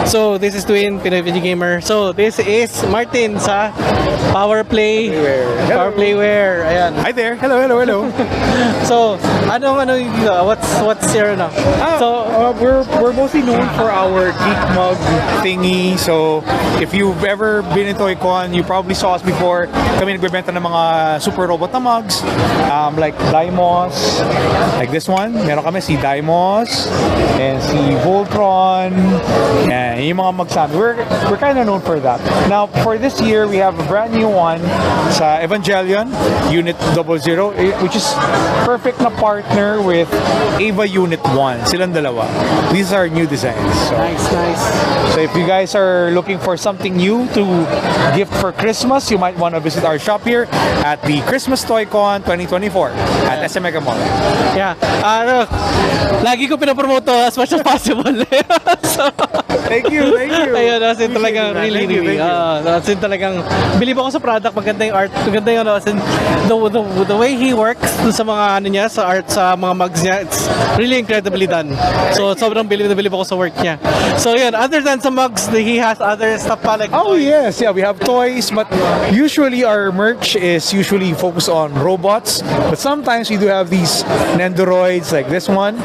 So, this is Twin, Pinoy Video Gamer. So, this is Martin sa Power Playware. Ayan. Hi there. Hello. So, ano dito? What's your ano? We're mostly known for our geek mug thingy. So, if you've ever been in ToyCon, you probably saw us before. Kami nagbebenta ng mga super robot na mugs. Like Deimos. Like this one. Meron kami si Deimos and si Voltron. And yung mga mugs namin. We're kind of known for that. Now, for this year, we have a brand new one sa Evangelion Unit 00, which is perfect na partner with Ava Unit 1. Silang dalawa. These are new designs. So, Nice. so if you guys are looking for something new to gift for Christmas, you might want to visit our shop here at the Christmas ToyCon 2024 at SM Mega Mall. Yeah. Lagi ko pinapromote to as much as possible. So, Thank you. ayun, as in talagang Appreciate it, man. really. Thank you. As in talagang, believe ako sa product, maganda yung art, maganda yung as in, the way he works dun sa mga ano niya, sa art, sa mga mugs niya, it's really incredibly done. So, sobrang believe ako sa work niya. So, yun, other than sa mugs, he has other stuff pa like Oh yes, yeah, we have toys, but usually our merch is usually focused on robots. But sometimes we do have these Nendoroids like this one,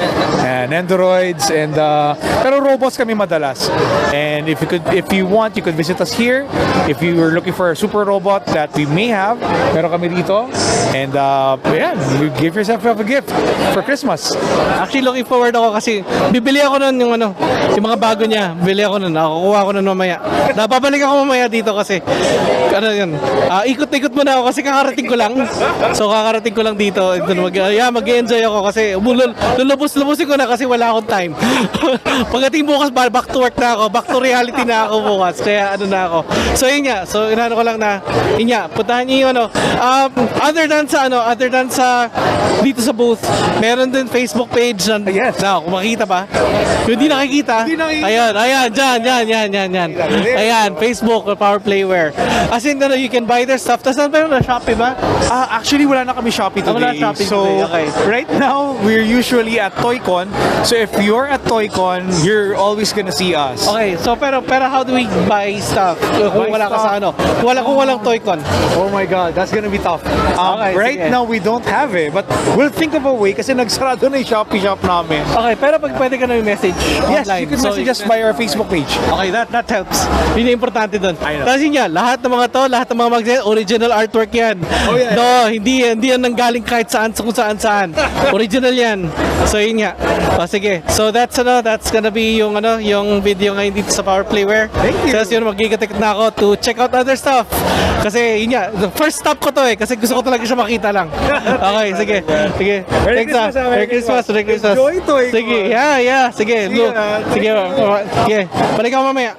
and Nendoroids, and pero robots kami madalas. And if you want, you could visit us here. If you are looking for a super robot that we may have, meron kami dito. And yeah, you give yourself a gift for Christmas. Actually, looking forward ako kasi bibili ako nun yung mga bago niya. Bibili ako nun. Kukuha ako nun mamaya. Babalik ako mamaya dito kasi yun. Ikot-ikot muna ako kasi kakarating ko lang. So, kakarating ko lang dito. Mag-enjoy ako kasi lulubos-lubusin ko na kasi wala akong time. Pagdating bukas, back to work na ako. Back to reality na ako bukas. Kaya na ako. So, yun nga. So, inano ko lang na, yun nga, puntahan niyo yung other than sa dito sa booth, meron din Facebook page Yes. na kung makita ba? Kung hindi nakikita, ayan, dyan. Ayan, Facebook, Power Playware. As in, you can buy their stuff. Tapos meron na Shopee ba? Actually, wala na kami Shopee today. Wala Shopee so, today, okay. right now, we're usually at ToyCon. So, if you're at ToyCon, you're always gonna see us. Okay, so pero how do we buy stuff? Kung wala ka sa kung walang ToyCon. Oh my God, that's gonna be tough. Okay, right sige. now, we don't have it. But we'll think of a way kasi nagsarado na yung Shopee shop namin. Okay, pero pwede ka na yung message Yes, online. you can message us by our Facebook page. Okay, that helps. Yun yung importante doon. I know. Kasi nga, lahat ng mga magazine, original artwork yan. Oh, yeah. No, hindi yan nanggaling kahit kung saan. Original yan. So, yun nga. Sige. So, that's gonna be yung video ngayon dito sa Power Playware. Thank you. So, yun, magigatik na ako to check out other stuff. Kasi, yun nga, the first stop ko to kasi gusto ko talaga siya makita lang. Okay, sige. Merry Thanks, Christmas, Merry Christmas. Merry Christmas. Enjoy ToyCon. Sige, yeah. Sige, See ya. sige. Balik ako mamaya.